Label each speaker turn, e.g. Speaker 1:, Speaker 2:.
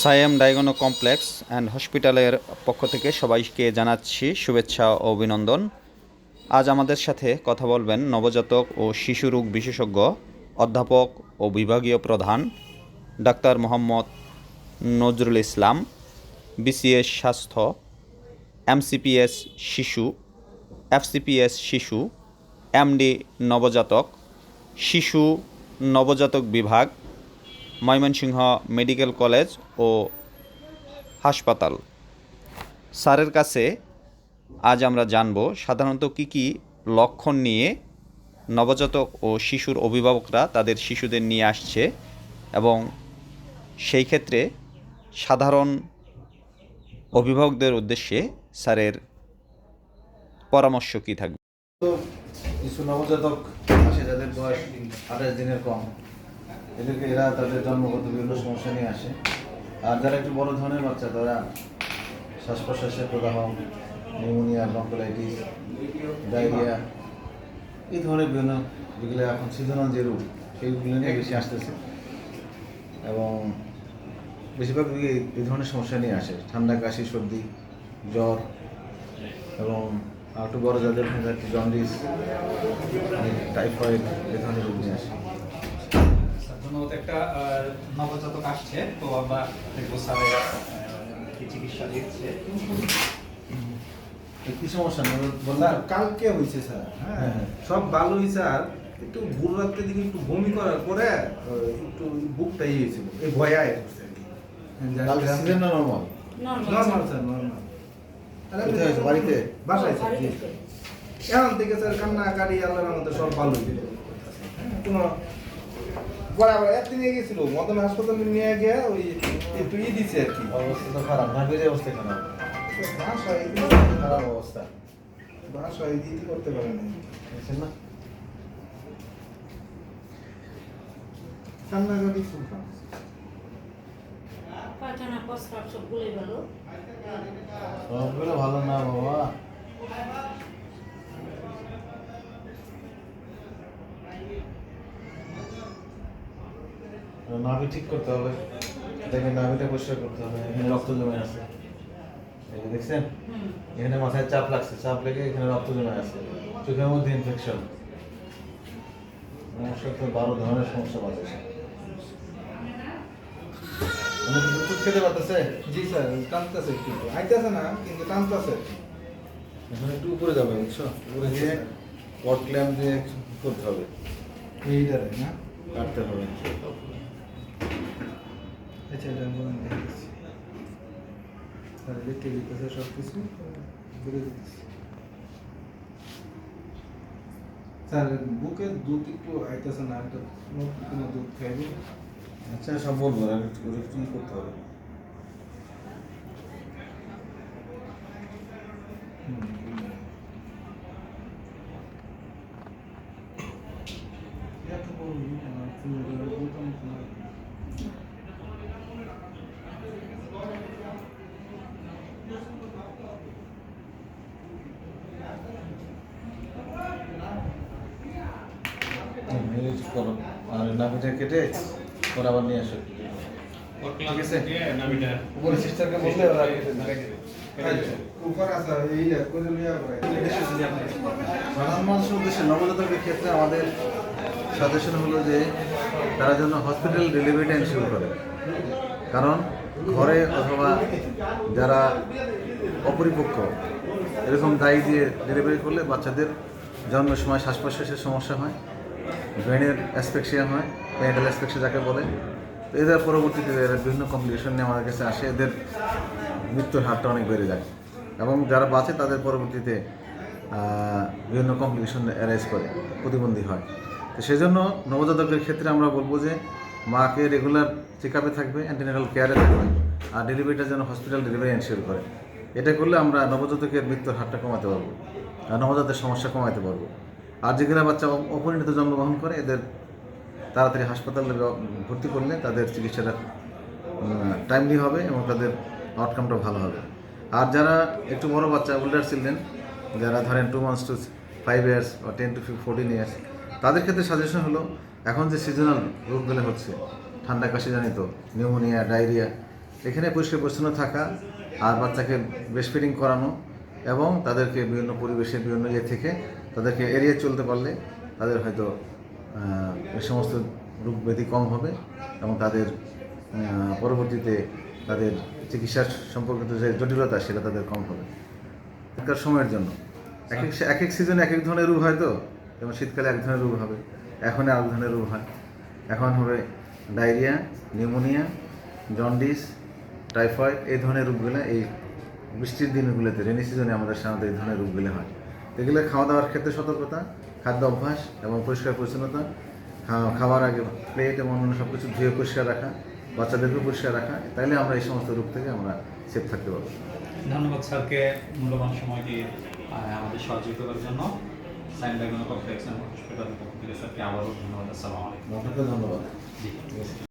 Speaker 1: Sayem ডায়াগনো complex and হসপিটালের পক্ষ থেকে সবাইকে জানাচ্ছি শুভেচ্ছা ও অভিনন্দন। আজ আমাদের সাথে কথা বলবেন নবজাতক ও শিশু রোগ বিশেষজ্ঞ অধ্যাপক ও বিভাগীয় প্রধান ডাক্তার মোহাম্মদ নজরুল ইসলাম, বিসিএস স্বাস্থ্য, এমসিপিএস শিশু, এফসিপিএস শিশু, এমডি নবজাতক, শিশু নবজাতক বিভাগ, ময়মনসিংহ মেডিকেল কলেজ ও হাসপাতাল। স্যারের কাছে আজ আমরা জানব সাধারণত কী লক্ষণ নিয়ে নবজাতক ও শিশুর অভিভাবকরা তাদের শিশুদের নিয়ে আসছে এবং সেই ক্ষেত্রে সাধারণ অভিভাবকদের উদ্দেশ্যে স্যারের পরামর্শ কী থাকবে।
Speaker 2: তো কিছু নবজাতক আসে যাদের বয়স 28 দিনের কম, এরা তাদের জন্মগত বিভিন্ন সমস্যা নিয়ে আসে। আর যারা একটু বড় ধরনের বাচ্চা, তারা শ্বাস প্রশ্বাসের প্রদাহ, নিউমোনিয়া, ব্রঙ্কোলাইটিস, ডায়রিয়া, এই ধরনের বিভিন্ন যেগুলো এখন সিজনাল যে রোগ, সেইগুলো নিয়ে বেশি আসতেছে এবং বেশিরভাগ রোগী এই ধরনের সমস্যা নিয়ে আসে। ঠান্ডা, কাশি, সর্দি, জ্বর এবং একটু বড় যাদের জন্ডিস, টাইফয়েড, এই ধরনের রোগ নিয়ে আসে।
Speaker 3: ধন্যবাদ। একটা নবজাতক আসছে, তো আমরা দেখবো স্যারের কি চিকিৎসা দিচ্ছে।
Speaker 2: কি সমস্যা বললাম?
Speaker 4: কালকে হয়েছে স্যার, হ্যাঁ সব ভালো হয়েছে। আর একটু ভোর রাত্রে দিকে একটু বমি করার পরে একটু বুকটা হয়েছিল, এই ভয়ে আয় করছে আর কি।
Speaker 2: সিজন না নরমাল?
Speaker 4: Normal sir, normal.
Speaker 2: কোথায় হয়েছে? বাড়িতে?
Speaker 4: বাসায় স্যার, জি। এখন থেকে স্যার কান্নাকাটি আল্লাহর মতো সব ভালো হয়েছিল। কোনো পরে আবার একদিন নিয়ে গেছিল মদন হাসপাতালে নিয়ে গিয়ে ওই একটু দিছে আর কি।
Speaker 2: অবস্থা তো খারাপ, নার্ভের অবস্থা খারাপ,
Speaker 4: বাসায়
Speaker 2: খারাপ অবস্থা।
Speaker 4: বাসায় দিতে করতে পারে না,
Speaker 2: বুঝছেন না?
Speaker 4: কান্নাকাটি খুব
Speaker 5: পায়খানা প্রস্রাব সবগুলোই ভালো।
Speaker 2: সবগুলো ভালো না বাবা। নাভি ঠিক করতে হবে, দেখেন নাভিটা পরিষ্কার করতে হবে। এখানে রক্ত জমে আছে, এই যে দেখছেন, এখানে মাথায় চাপ লাগছে, চাপ লেগে এখানে রক্ত জমে আছে। চোখের মধ্যে ইনফেকশন, সমস্যা তো 12 ধরনের সমস্যা বাড়ছে। মানে দুধ খেতে পারতেছে?
Speaker 4: জি স্যার, টানতেছে একটু, আইতেছে না কিন্তু টানতেছে।
Speaker 2: এখন একটু উপরে যাবে, বুঝছো? উপরে গিয়ে পট ক্ল্যাম্প দিয়ে করতে হবে,
Speaker 4: এইটারে না,
Speaker 2: কাটতে হবে।
Speaker 4: আচ্ছা এটা বলেন দেখতেছি স্যার, লিখে দিতেছে সব কিছু করে দিতেছি। স্যার বুকে দুধ একটু আইতেছে না, একটা কোনো দুধ খাইবো?
Speaker 2: আচ্ছা সব বলবো, আর একটু কি করতে হবে?
Speaker 4: এত বড় তুমি বলতাম তোমার
Speaker 2: ম্যানেজ করো, আর নাভিটা কেটে পরে আবার নিয়ে আসো। ঠিক আছে, উপরে সিস্টারকে বললে ওরা
Speaker 4: উপর আসা এই করে লিয়া করে।
Speaker 2: সাধারণ মানুষের উদ্দেশ্যে নবজাতকের ক্ষেত্রে আমাদের সাজেশন হলো যে তারা যেন হসপিটাল ডেলিভারিটা এনশিওর করে। কারণ ঘরে অথবা যারা অপরিপক্ক এরকম দায়ী দিয়ে ডেলিভারি করলে বাচ্চাদের জন্মের সময় শ্বাস প্রশ্বাসের সমস্যা হয়, ব্রেনের অ্যাসপেক্সিয়া হয়, পেনিটাল অ্যাসপেক্সিয়া যাকে বলে। তো এদের পরবর্তীতে এরা বিভিন্ন কমপ্লিকেশন নিয়ে আমাদের কাছে আসে, এদের মৃত্যুর হারটা অনেক বেড়ে যায় এবং যারা বাঁচে তাদের পরবর্তীতে বিভিন্ন কমপ্লিকেশন অ্যারাইজ করে, প্রতিবন্ধী হয়। তো সেজন্য নবজাতকের ক্ষেত্রে আমরা বলবো যে মাকে রেগুলার চেক আপে থাকবে, অ্যান্টিনেটাল কেয়ারে থাকবে, আর ডেলিভারিটা যেন হসপিটাল ডেলিভারি এনশিওর করে। এটা করলে আমরা নবজাতকের মৃত্যুর হারটা কমাতে পারবো আর নবজাতের সমস্যা কমাতে পারবো। আর যেগুলো বাচ্চা অপরিণত জন্মগ্রহণ করে এদের তাড়াতাড়ি হাসপাতালে ভর্তি করলে তাদের চিকিৎসাটা টাইমলি হবে এবং তাদের আউটকামটা ভালো হবে। আর যারা একটু বড় বাচ্চা, ওল্ডার চিলড্রেন, যারা ধরেন 2 months to 5 years বা 10 to 14 years, তাদের ক্ষেত্রে সাজেশন হলো এখন যে সিজনাল রোগগুলো হচ্ছে, ঠান্ডা কাশি জানিত, নিউমোনিয়া, ডায়রিয়া, এখানে পরিষ্কার পরিচ্ছন্ন থাকা আর বাচ্চাকে ব্রেস্ট ফিডিং করানো এবং তাদেরকে বিভিন্ন পরিবেশে বিভিন্ন ইয়ে থেকে তাদেরকে এড়িয়ে চলতে পারলে তাদের হয়তো এই সমস্ত রোগ ব্যাধি কম হবে এবং তাদের পরবর্তীতে তাদের চিকিৎসা সম্পর্কিত যে জটিলতা সেটা তাদের কম হবে। এখনকার সময়ের জন্য এক এক সিজনে এক এক ধরনের রোগ হয়, তো যেমন শীতকালে এক ধরনের রোগ হবে, এখন আর এক ধরনের রোগ হয়। এখন হবে ডায়রিয়া, নিউমোনিয়া, জন্ডিস, টাইফয়েড, এই ধরনের রোগগুলো এই বৃষ্টির দিনগুলোতে, রেনি সিজনে আমাদের সাধারণত এই ধরনের রোগগুলো হয়। এগুলো খাওয়া দাওয়ার ক্ষেত্রে সতর্কতা, খাদ্য অভ্যাস এবং পরিষ্কার পরিচ্ছন্নতা, খাওয়ার আগে প্লেট এবং অন্য সব কিছু ধুয়ে পরিষ্কার রাখা, বাচ্চাদেরকেও পরিষ্কার রাখা, তাইলে আমরা এই সমস্ত রোগ থেকে আমরা সেফ থাকতে পারবো।
Speaker 3: ধন্যবাদ স্যারকে মূল্যবান সময় দিয়ে আমাদের সহযোগিতা করার জন্য। সাইন ডায়াগনস্টিক কমপ্লেক্স অ্যান্ড হসপিটালের পক্ষ থেকে স্যারকে আবারও ধন্যবাদ। আসসালামু আলাইকুম।
Speaker 2: আপনাকে ধন্যবাদ।
Speaker 3: জি।